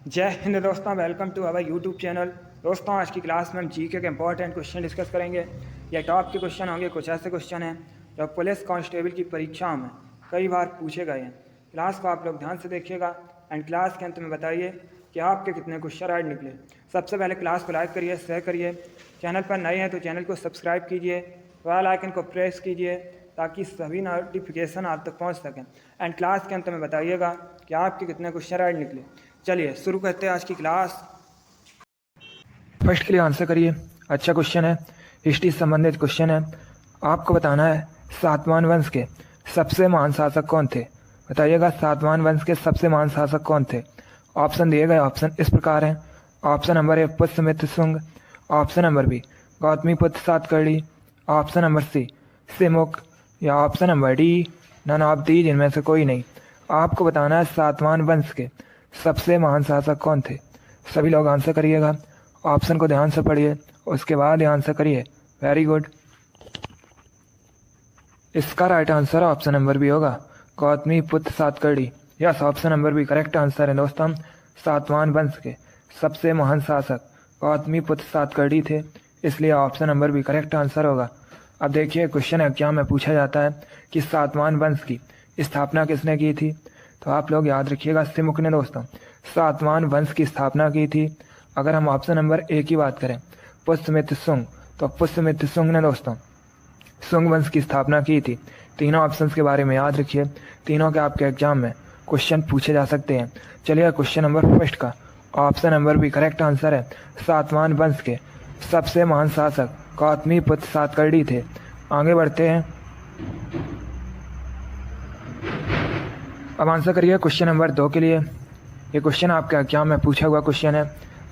जय हिंद दोस्तों, welcome to our YouTube channel. दोस्तों, आज की क्लास में हम जीके के इंपॉर्टेंट क्वेश्चन डिस्कस करेंगे। ये टॉप के क्वेश्चन होंगे। कुछ ऐसे क्वेश्चन हैं जो पुलिस कांस्टेबल की परीक्षाओं में कई बार पूछे गए हैं। क्लास को आप लोग ध्यान से देखिएगा एंड क्लास के अंत में बताइए कि आपके कितने क्वेश्चन राइट निकले। सबसे पहले क्लास को लाइक करिए, शेयर करिए। चैनल पर नए हैं तो चैनल को सब्सक्राइब कीजिए, बेल आइकन को प्रेस कीजिए ताकि सभी नोटिफिकेशन आप तक पहुंच सकें। एंड क्लास के अंत में बताइएगा कि आपके कितने क्वेश्चन राइट निकले। चलिए शुरू करते हैं आज की क्लास। फर्स्ट के लिए आंसर करिए। अच्छा क्वेश्चन है, हिस्ट्री से संबंधित क्वेश्चन है। आपको बताना है सातवाहन वंश के सबसे महान शासक कौन थे। बताइएगा सातवाहन वंश के सबसे महान शासक कौन थे। ऑप्शन दिए गए ऑप्शन इस प्रकार हैं। Option number A Pushyamitra Shunga, option number B Gautamiputra Satakarni, option number C Simuka या option number D none of these, इनमें से कोई नहीं। आपको बताना है सातवाहन वंश के सबसे महान शासक कौन थे। सभी लोग आंसर करिएगा। ऑप्शन को ध्यान से पढ़िए, उसके बाद ही आंसर करिए। Very good. इसका right answer option number B होगा, Gautamiputra Satakarni. Yes, option number B correct answer है दोस्तों। सातवाहन वंश के सबसे महान शासक गौतमी पुत्र सातकर्णी थे, इसलिए option number B correct answer होगा। अब देखिए क्वेश्चन एग्जाम में पूछा जाता है कि सातवाहन वंश की स्थापना किसने की थी। तो आप लोग याद रखिएगा सिमुक ने दोस्तों सातवाहन वंश की स्थापना की थी। अगर हम ऑप्शन नंबर ए की बात करें पुष्यमित्र शुंग, तो पुष्यमित्र शुंग ने दोस्तों शुंग वंश की स्थापना की थी। तीनों ऑप्शंस के बारे में याद रखिए, तीनों के आपके एग्जाम में क्वेश्चन पूछे जा सकते हैं। चलिए क्वेश्चन नंबर फर्स्ट का option number B correct answer है। सातवाहन वंश के सबसे महान शासक गौतमी पुत्र सातकर्णी थे। आगे बढ़ते हैं। अब आंसर करिए क्वेश्चन नंबर 2 के लिए। ये क्वेश्चन आपके एग्जाम में पूछा हुआ क्वेश्चन है,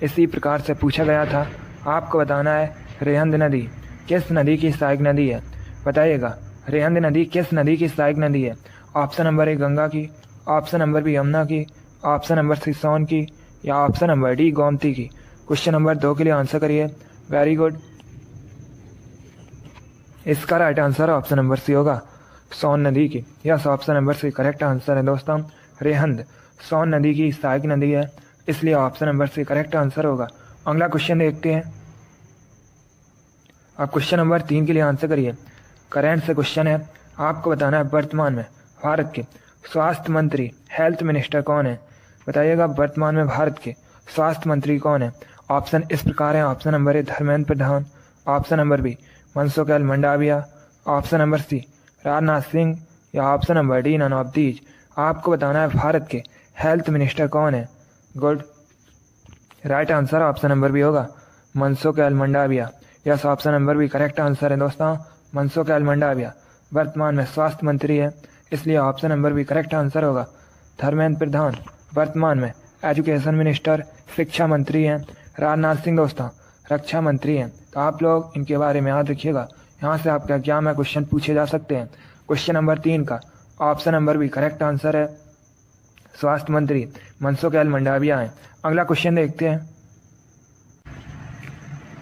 इसी प्रकार से पूछा गया था। आपको बताना है रेहंद नदी किस नदी की सहायक नदी है। बताइएगा रेहंद नदी किस नदी की सहायक नदी है। ऑप्शन नंबर ए गंगा की, ऑप्शन नंबर बी यमुना की, ऑप्शन नंबर सी सोन की या ऑप्शन नंबर डी गोमती की। क्वेश्चन नंबर 2 के लिए आंसर करिए। Very good. इसका right answer option number C होगा, सोन नदी की। Yes, option number C correct answer है दोस्तों। रेहंद सोन नदी की सहायक नदी है, इसलिए option number C correct answer होगा। अगला क्वेश्चन देखते हैं। अब क्वेश्चन नंबर 3 के लिए आंसर करिए। करेंट से क्वेश्चन है। आपको बताना है वर्तमान में भारत के स्वास्थ्य मंत्री हेल्थ मिनिस्टर कौन है। बताइएगा वर्तमान में भारत के स्वास्थ्य मंत्री कौन है। ऑप्शन इस प्रकार है। Option number A Dharmendra Pradhan, option number B Mansukh Mandaviya, option number C Rajnath Singh या option number D none of these. आपको बताना है भारत के हेल्थ मिनिस्टर कौन है। Good. Right answer option number B होगा, Mansukh Mandaviya. Yes, option number B correct answer है दोस्तों। मनसुख मंडाविया वर्तमान में स्वास्थ्य मंत्री है, इसलिए option number B correct answer होगा। धर्मेंद्र प्रधान वर्तमान में एजुकेशन मिनिस्टर शिक्षा मंत्री हैं। राजनाथ सिंह दोस्तों रक्षा मंत्री हैं। तो आप लोग इनके बारे में याद रखिएगा, यहाँ से आपके एग्जाम में क्वेश्चन पूछे जा सकते हैं। क्वेश्चन नंबर 3 का option number B correct answer है, स्वास्थ्य मंत्री मनसुख मंडाविया हैं। अगला क्वेश्चन देखते हैं।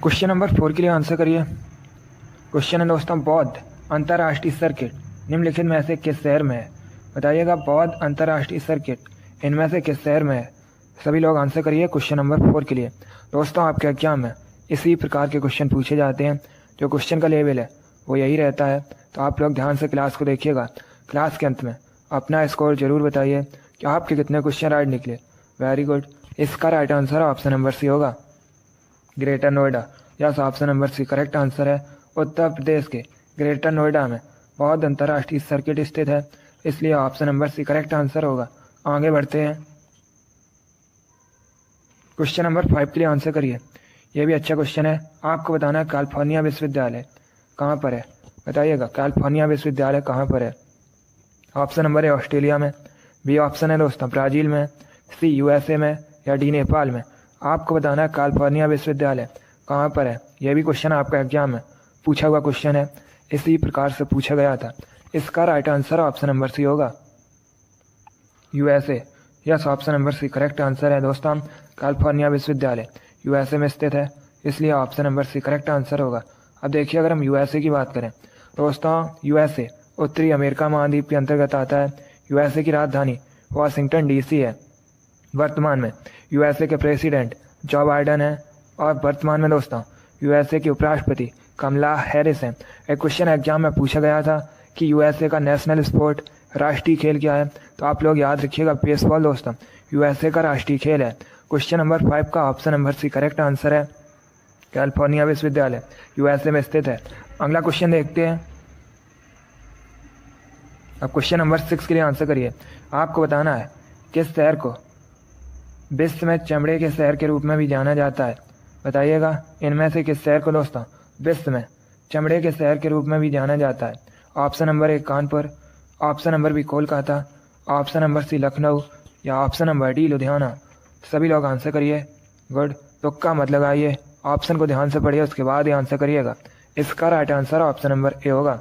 क्वेश्चन नंबर 4 के लिए आंसर करिए। क्वेश्चन है दोस्तों बौद्ध अंतर्राष्ट्रीय सर्किट निम्नलिखित में से किस शहर में है। बताइएगा बौद्ध अंतर्राष्ट्रीय सर्किट इनमें से किस शहर में है। सभी लोग आंसर करिए क्वेश्चन नंबर 4 के लिए। दोस्तों आपके एग्जाम में इसी प्रकार के क्वेश्चन पूछे जाते हैं। जो क्वेश्चन का लेवल है वो यही रहता है, तो आप लोग ध्यान से क्लास को देखिएगा। क्लास के अंत में अपना स्कोर जरूर बताइए कि आपके कितने क्वेश्चन राइट निकले। Very good. इसका right answer option number C होगा, greater Noida. Yes, option number C correct answer है। उत्तर प्रदेश के ग्रेटर नोएडा में बौद्ध अंतर्राष्ट्रीय सर्किट स्थित है, इसलिए option number C correct answer होगा। आगे बढ़ते हैं। क्वेश्चन नंबर 5 के लिए आंसर करिए। यह भी अच्छा क्वेश्चन है। आपको बताना है कैलिफोर्निया विश्वविद्यालय कहाँ पर है। बताइएगा कैलिफोर्निया विश्वविद्यालय कहाँ पर है। ऑप्शन नंबर है ऑस्ट्रेलिया में, बी ऑप्शन है दोस्तों ब्राज़ील में, सी यूएसए में या डी नेपाल में। आपको बताना है कैलिफोर्निया विश्वविद्यालय कहाँ पर है। यह भी क्वेश्चन आपका एग्जाम में पूछा हुआ क्वेश्चन है, इसी प्रकार से पूछा गया था। इसका right answer option number C होगा, USA. Yes, option number C correct answer है दोस्तों। कैलिफोर्निया विश्वविद्यालय यूएसए में स्थित है, इसलिए option number C correct answer होगा। अब देखिए अगर हम यूएसए की बात करें दोस्तों, यूएसए उत्तरी अमेरिका महाद्वीप के अंतर्गत आता है। यूएसए की राजधानी वाशिंगटन डीसी है। वर्तमान में यूएसए के प्रेसिडेंट जो बाइडन है और वर्तमान में दोस्तों यूएसए के उपराष्ट्रपति कमला हैरिस हैं। एक क्वेश्चन एग्जाम में पूछा गया था कि यूएसए का नेशनल स्पोर्ट राष्ट्रीय खेल क्या है, तो आप लोग याद रखिएगा बेसबॉल दोस्तों यूएसए का राष्ट्रीय खेल है। क्वेश्चन नंबर 5 का option number C correct answer है। कैलिफोर्निया विश्वविद्यालय यूएसए में स्थित है। अगला क्वेश्चन देखते हैं। अब क्वेश्चन नंबर 6 के लिए आंसर करिए। आपको बताना है किस शहर को विश्व में चमड़े के शहर के रूप में भी जाना जाता है, बताइएगा इनमें से किस शहर को दोस्तों विश्व में चमड़े के शहर के रूप में भी जाना जाता है। Option number 1 Kanpur, option number B Kolkata, option number C Lucknow या ऑप्शन नंबर डी लुधियाना। सभी लोग आंसर करिए। गुड, तुक्का मत लगाइए, ऑप्शन को ध्यान से पढ़िए उसके बाद ही आंसर करिएगा। इसका right answer option number A होगा,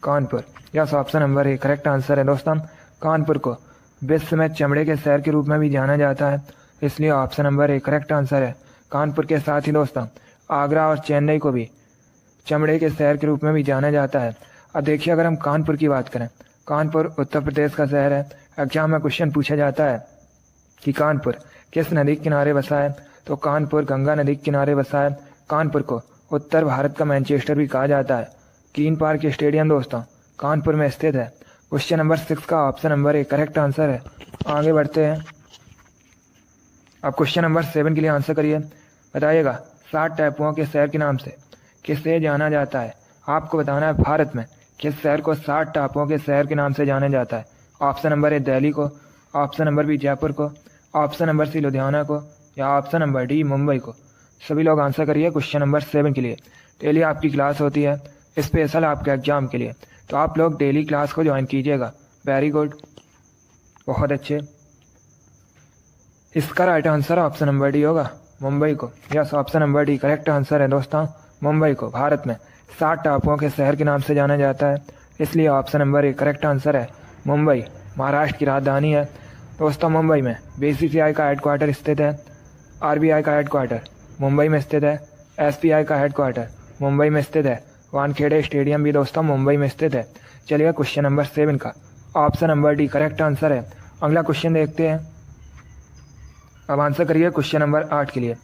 Kanpur. Yes, option number A correct answer है दोस्तों। कानपुर को विश्व में चमड़े के शहर के रूप में भी जाना जाता है, इसलिए option number A correct answer है। कानपुर के साथ ही दोस्तों आगरा और चेन्नई को भी चमड़े के शहर के रूप में भी जाना जाता है। अब देखिए अगर हम कानपुर की बात करें, कानपुर उत्तर प्रदेश का शहर है। एग्जाम में क्वेश्चन पूछा जाता है कि कानपुर किस नदी के किनारे बसा है, तो कानपुर गंगा नदी के किनारे बसा है। कानपुर को उत्तर भारत का मैनचेस्टर भी कहा जाता है। कीन पार्क स्टेडियम दोस्तों कानपुर में स्थित है। क्वेश्चन नंबर 6 का option number A correct answer है। आगे बढ़ते हैं। अब क्वेश्चन नंबर 7 के लिए आंसर करिए। बताइएगा 7 टापुओं के शहर के नाम से किसे जाना जाता है। आपको बताना है भारत में किस शहर को 7 टापुओं के शहर के नाम से जाना जाता है। ऑप्शन नंबर ए दिल्ली को, ऑप्शन नंबर बी जयपुर को, ऑप्शन नंबर सी लुधियाना को या ऑप्शन नंबर डी मुंबई को। सभी लोग आंसर करिए क्वेश्चन नंबर 7 के लिए। डेली आपकी क्लास होती है स्पेशल आपके एग्जाम के लिए, तो आप लोग डेली क्लास को ज्वाइन कीजिएगा। वेरी गुड, बहुत अच्छे। इसका right answer option number D होगा, मुंबई को। Yes, option number D correct answer है दोस्तों। मुंबई को भारत में 7 टापुओं के शहर के नाम से जाना जाता है, इसलिए option number A correct answer है। मुंबई महाराष्ट्र की राजधानी है दोस्तों। मुंबई में बीसीसीआई का हेडक्वार्टर स्थित है। आरबीआई का हेडक्वार्टर मुंबई में स्थित है। एसबीआई का हेडक्वार्टर मुंबई में स्थित है। वानखेड़े स्टेडियम भी दोस्तों मुंबई में स्थित है। चलिए क्वेश्चन नंबर 7 का option number D correct answer है। अगला क्वेश्चन देखते हैं। अब आंसर करिए क्वेश्चन नंबर 8 के लिए।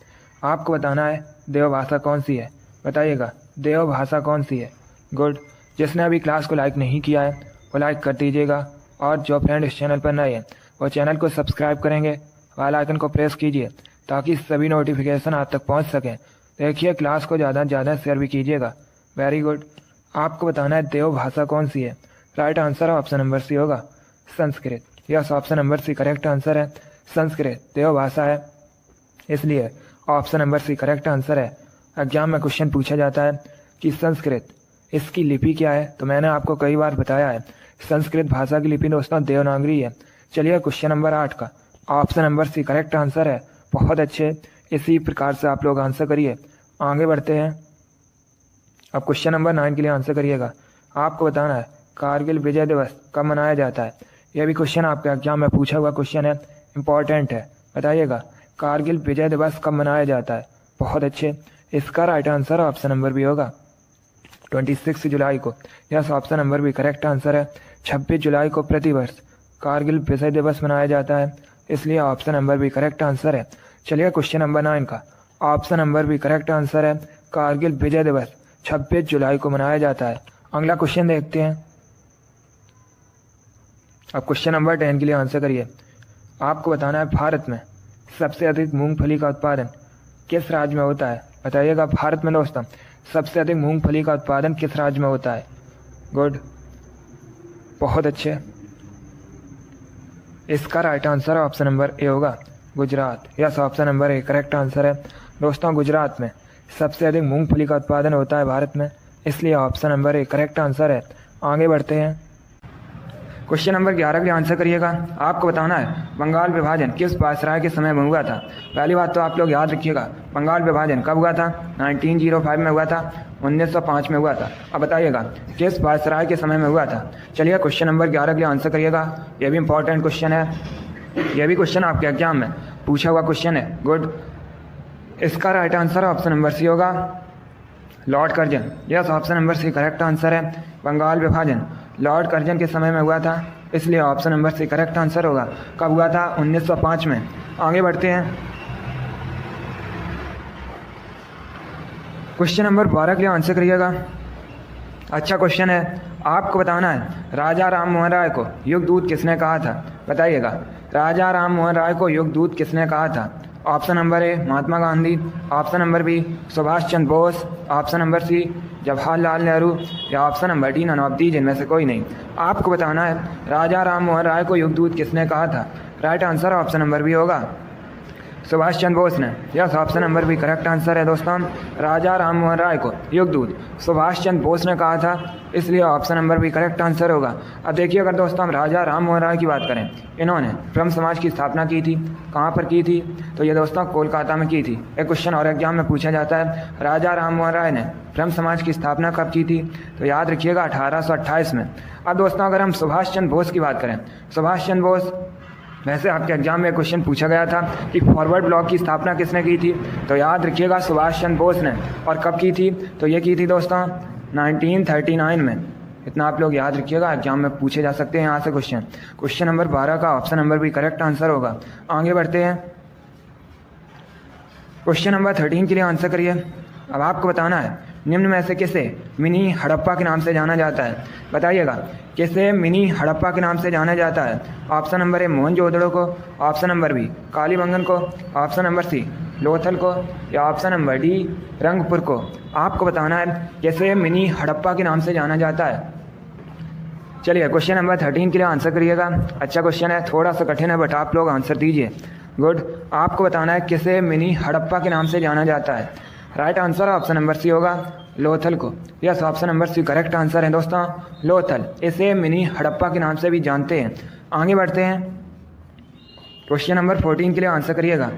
आपको बताना है देवभाषा कौन सी है, बताइएगा देवभाषा कौन सी है। गुड, जिसने अभी क्लास को लाइक नहीं किया है वो लाइक कर दीजिएगा, और जो फ्रेंड इस चैनल पर नए हैं वो चैनल को सब्सक्राइब करेंगे, बेल आइकन को प्रेस कीजिए ताकि सभी नोटिफिकेशन आप तक पहुंच सकें। देखिए क्लास को ज़्यादा से ज़्यादा शेयर भी कीजिएगा। वेरी गुड, आपको बताना है देवभाषा कौन सी है। Right answer option number C होगा, Sanskrit. Yes, option number C correct answer है। संस्कृत देवभाषा है, इसलिए option number C correct answer है। एग्जाम में क्वेश्चन पूछा जाता है कि संस्कृत इसकी लिपि क्या है, तो मैंने आपको कई बार बताया है संस्कृत भाषा की लिपि दोस्तों देवनागरी है। चलिए क्वेश्चन नंबर 8 का option number C correct answer है। बहुत अच्छे, इसी प्रकार से आप लोग आंसर करिए। आगे बढ़ते हैं। अब क्वेश्चन नंबर 9 के लिए आंसर करिएगा। आपको बताना है कारगिल विजय दिवस कब मनाया जाता है। यह भी क्वेश्चन आपके एग्जाम में पूछा हुआ क्वेश्चन है, इंपॉर्टेंट है। बताइएगा कारगिल विजय दिवस कब मनाया जाता है। बहुत अच्छे, इसका राइट आंसर ऑप्शन नंबर भी होगा 26 जुलाई को। यस, ऑप्शन नंबर भी करेक्ट आंसर है। 26 जुलाई को प्रतिवर्ष कारगिल विजय दिवस मनाया जाता है, इसलिए ऑप्शन नंबर भी करेक्ट आंसर है। चलिए क्वेश्चन नंबर 9 का ऑप्शन नंबर भी करेक्ट आंसर है। कारगिल विजय दिवस 26 जुलाई को मनाया जाता है। अगला क्वेश्चन देखते हैं। अब क्वेश्चन नंबर 10 के लिए आंसर करिए। आपको बताना है भारत में सबसे अधिक मूंगफली का उत्पादन किस राज्य में होता है। बताइएगा भारत में दोस्तों सबसे अधिक मूंगफली का उत्पादन किस राज्य में होता है। गुड, बहुत अच्छे, इसका right answer option number A होगा, Gujarat. Yes, option number A correct answer है दोस्तों। गुजरात में सबसे अधिक मूंगफली का उत्पादन होता है भारत में, इसलिए option number A correct answer है। आगे बढ़ते हैं। क्वेश्चन नंबर 11 के लिए आंसर करिएगा। आपको बताना है बंगाल विभाजन किस वायसराय के समय में हुआ था। पहली बात तो आप लोग याद रखिएगा बंगाल विभाजन कब हुआ था। 1905 में हुआ था, 1905 में हुआ था। अब बताइएगा किस वायसराय के समय में हुआ था। चलिए क्वेश्चन नंबर 11 के लिए आंसर करिएगा। यह भी इंपॉर्टेंट क्वेश्चन है, यह भी क्वेश्चन आपके एग्जाम में पूछा हुआ क्वेश्चन है। गुड, इसका right answer option number C होगा, Lord Curzon. Yes, option number C correct answer है। बंगाल विभाजन लॉर्ड कर्जन के समय में हुआ था। इसलिए option number C correct answer होगा। कब हुआ था? 1905 में। आगे बढ़ते हैं। क्वेश्चन नंबर 12 के लिए आंसर करिएगा। अच्छा क्वेश्चन है, आपको बताना है राजा राम मोहन राय को युगदूत किसने कहा था? बताइएगा, राजा राम मोहन राय को युगदूत किसने कहा था? Option number A Mahatma Gandhi, option number B Subhash Chandra Bose, option number C Jawaharlal Nehru, या option number D none of these, इनमें से कोई नहीं। आपको बताना है राजा राम मोहन राय को युगदूत किसने कहा था? Right answer option number B होगा, सुभाष चंद्र बोस ने। Yes, option number B correct answer है दोस्तों। राजा राम मोहन राय को युगदूत सुभाष चंद्र बोस ने कहा था, इसलिए option number B correct answer होगा। अब देखिए, अगर दोस्तों हम राजा राम मोहन राय की बात करें, इन्होंने ब्रह्म समाज की स्थापना की थी। कहाँ पर की थी? तो ये दोस्तों कोलकाता में की थी। एक क्वेश्चन और एग्जाम में पूछा जाता है, राजा राम मोहन राय ने ब्रह्म समाज की स्थापना कब की थी? तो याद रखिएगा 1828 में। अब दोस्तों अगर हम सुभाष चंद्र बोस की बात करें, सुभाष चंद्र बोस, वैसे आपके एग्जाम में क्वेश्चन पूछा गया था कि फॉरवर्ड ब्लॉक की स्थापना किसने की थी? तो याद रखिएगा सुभाष चंद्र बोस ने। और कब की थी? तो ये की थी दोस्तों 1939 में। इतना आप लोग याद रखिएगा, एग्जाम में पूछे जा सकते हैं यहाँ से क्वेश्चन। क्वेश्चन नंबर 12 का ऑप्शन नंबर भी करेक्ट आंसर होगा। आगे बढ़ते हैं। क्वेश्चन नंबर 13 के लिए आंसर करिए। अब आपको बताना है निम्न में से किसे मिनी हड़प्पा के नाम से जाना जाता है? बताइएगा, किसे मिनी हड़प्पा के नाम से जाना जाता है? ऑप्शन नंबर ए मोहनजोदड़ो को, ऑप्शन नंबर बी कालीबंगन को, ऑप्शन नंबर सी लोथल को, या ऑप्शन नंबर डी रंगपुर को। आपको बताना है किसे मिनी हड़प्पा के नाम से जाना जाता है। चलिए क्वेश्चन नंबर 13 के लिए आंसर करिएगा। अच्छा क्वेश्चन है, थोड़ा सा कठिन है, बट आप लोग आंसर दीजिए। गुड। आपको बताना है किसे मिनी हड़प्पा के नाम से जाना जाता है। Right answer option number C होगा, लोथल को। Yes, option number C correct answer है दोस्तों, लोथल। इसे मिनी हड़प्पा के नाम से भी जानते हैं। आगे बढ़ते हैं। क्वेश्चन नंबर 14 के लिए आंसर करिएगा।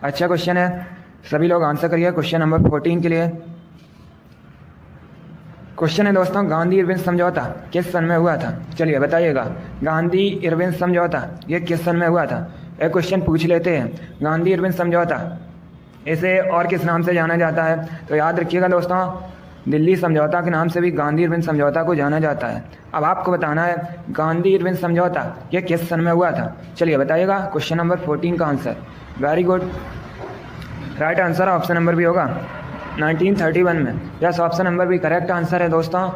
अच्छा क्वेश्चन है, सभी लोग आंसर करिए क्वेश्चन नंबर 14 के लिए। क्वेश्चन है दोस्तों, गांधी इरविन समझौता किस सन में हुआ था? चलिए बताइएगा, गांधी इरविन समझौता ये किस सन में हुआ था? एक क्वेश्चन पूछ लेते हैं, गांधी इरविन समझौता इसे और किस नाम से जाना जाता है? तो याद रखिएगा दोस्तों, दिल्ली समझौता के नाम से भी गांधी इरविन समझौता को जाना जाता है। अब आपको बताना है गांधी इरविन समझौता ये किस सन में हुआ था? चलिए बताइएगा, क्वेश्चन नंबर 14 का answer. Very good. Right answer option number भी होगा 1931 में। यस, ऑप्शन नंबर भी करेक्ट आंसर है दोस्तों।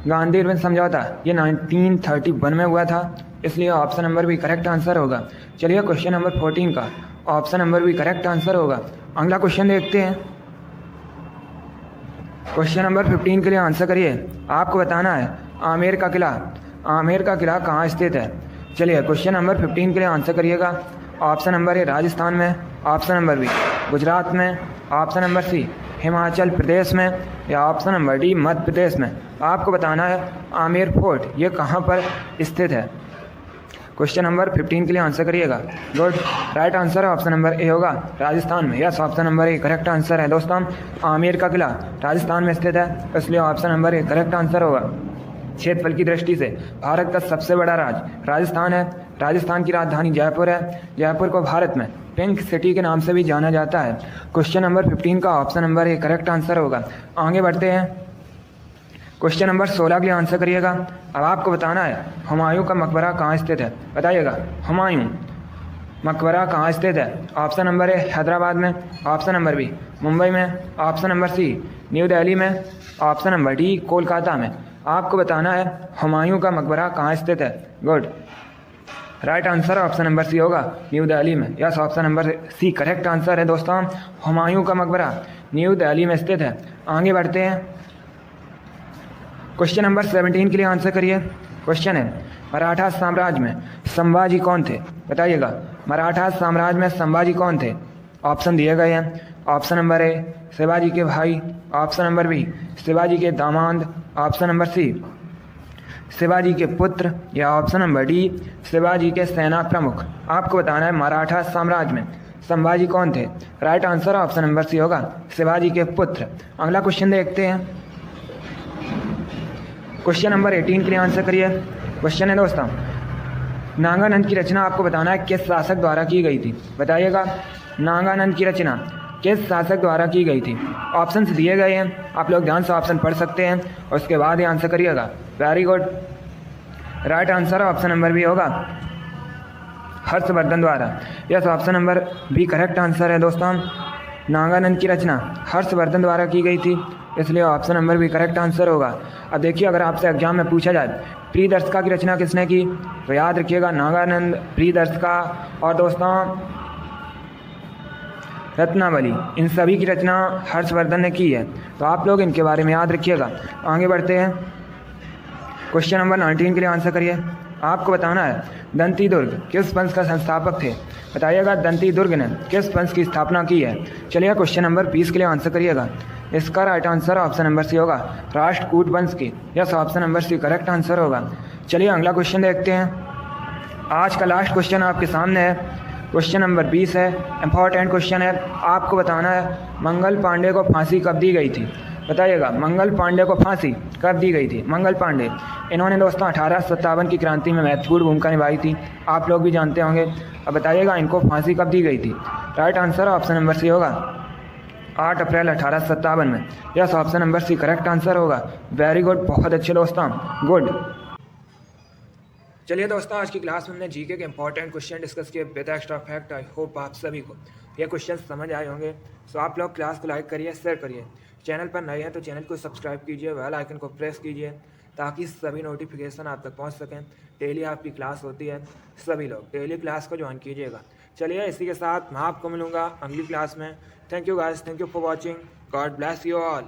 गांधी इरविन समझौता ये 1931 में हुआ था, इसलिए ऑप्शन नंबर भी करेक्ट आंसर होगा। चलिए क्वेश्चन नंबर 14 का ऑप्शन नंबर भी करेक्ट आंसर होगा। अगला क्वेश्चन देखते हैं। क्वेश्चन नंबर 15 के लिए आंसर करिए। आपको बताना है आमेर का किला, आमेर का किला कहाँ स्थित है? चलिए क्वेश्चन नंबर 15 के लिए आंसर करिएगा। ऑप्शन नंबर ए राजस्थान में, ऑप्शन नंबर बी गुजरात में, ऑप्शन नंबर सी हिमाचल प्रदेश में, या option number D Madhya Pradesh में। आपको बताना है आमेर फोर्ट ये कहाँ पर स्थित है। क्वेश्चन नंबर 15 के लिए आंसर करिएगा। गुड। राइट आंसर है ऑप्शन नंबर ए होगा, राजस्थान में। Yes, option number A correct answer है दोस्तों। आमेर का किला राजस्थान में स्थित है, इसलिए option number A correct answer होगा। क्षेत्रफल की दृष्टि से भारत का सबसे बड़ा राज्य राजस्थान है। राजस्थान की राजधानी जयपुर है। जयपुर को भारत में पिंक सिटी के नाम से भी जाना जाता है। क्वेश्चन नंबर 15 का option number A correct answer होगा। आगे बढ़ते हैं। क्वेश्चन नंबर 16 के लिए आंसर करिएगा। अब आपको बताना है हुमायूं का मकबरा कहाँ स्थित है? बताइएगा, हुमायूं मकबरा कहाँ स्थित है? ऑप्शन नंबर ए हैदराबाद में, ऑप्शन नंबर बी मुंबई में, option number C New Delhi में, ऑप्शन नंबर डी कोलकाता में। आपको बताना है हुमायूं का मकबरा कहाँ स्थित है। Good. Right answer option number C होगा, न्यू दिल्ली में। Yes, option number C correct answer है दोस्तों। हुमायूं का मकबरा न्यू दिल्ली में स्थित है। आगे बढ़ते हैं। क्वेश्चन नंबर 17 के लिए आंसर करिए। क्वेश्चन है मराठा साम्राज्य में संभाजी कौन थे? बताइएगा, मराठा साम्राज्य में संभाजी कौन थे? ऑप्शन दिए गए हैं। ऑप्शन नंबर ए शिवाजी के भाई, ऑप्शन नंबर बी शिवाजी के दामाद, ऑप्शन नंबर सी शिवाजी के पुत्र, या ऑप्शन नंबर डी शिवाजी के सेना प्रमुख। आपको बताना है मराठा साम्राज्य में संभाजी कौन थे। Right answer option number C होगा, शिवाजी के पुत्र। अगला क्वेश्चन देखते हैं। क्वेश्चन नंबर 18 के लिए आंसर करिए। क्वेश्चन है दोस्तों, नागानंद की रचना आपको बताना है किस शासक द्वारा की गई थी? बताइएगा, नागानंद की रचना किस शासक द्वारा की गई थी? ऑप्शंस दिए गए हैं, आप लोग ध्यान से ऑप्शन पढ़ सकते हैं और उसके बाद ही आंसर करिएगा। Very good. Right answer option number B होगा हर्षवर्धन द्वारा। Yes, option number B correct answer है दोस्तों। नागानंद की रचना हर्षवर्धन द्वारा की गई थी, इसलिए option number B correct answer होगा। अब देखिए, अगर आपसे एग्जाम में पूछा जाए प्रियदर्शिका की रचना किसने की, तो याद रखिएगा नागानंद, प्रियदर्शिका और दोस्तों रत्नावली, इन सभी की रचना हर्षवर्धन ने की है। तो आप लोग इनके बारे में याद रखिएगा। आगे बढ़ते हैं, क्वेश्चन नंबर 19 के लिए आंसर करिए। आपको बताना है दंती दुर्ग किस वंश का संस्थापक थे। बताइएगा दंती दुर्ग ने किस वंश की स्थापना की है। चलिए क्वेश्चन नंबर 20 के लिए आंसर करिएगा। इसका right answer option number C होगा राष्ट्रकूट वंश की। Yes, option number C correct answer होगा। चलिए अगला क्वेश्चन देखते हैं। आज का लास्ट क्वेश्चन आपके सामने है, क्वेश्चन नंबर 20 है, इंपॉर्टेंट क्वेश्चन है। आपको बताना है मंगल पांडे को फांसी कब दी गई थी। बताइएगा मंगल पांडे को फांसी कब दी गई थी। मंगल पांडे, इन्होंने दोस्तों 1857 की क्रांति में महत्वपूर्ण भूमिका निभाई थी, आप लोग भी जानते होंगे। अब बताइएगा इनको फांसी कब दी गई थी। Right answer option number C होगा 8 अप्रैल 1857 में। Yes, option number C correct answer होगा। वेरी गुड, बहुत अच्छे दोस्तों, गुड। चलिए दोस्तों, आज की क्लास में हमने जीके के इंपॉर्टेंट क्वेश्चन डिस्कस किए with extra fact. I hope आप सभी को ये क्वेश्चन समझ आए होंगे। सो आप लोग क्लास को लाइक करिए, शेयर करिए। चैनल पर नए हैं तो चैनल को सब्सक्राइब कीजिए, बेल आइकन को प्रेस कीजिए ताकि सभी नोटिफिकेशन आप तक पहुंच सकें। डेली आपकी क्लास होती है, सभी लोग डेली क्लास को ज्वाइन कीजिएगा। चलिए इसी के साथ मैं आपको मिलूँगा अगली क्लास में। Thank you guys, thank you for watching, God bless you all.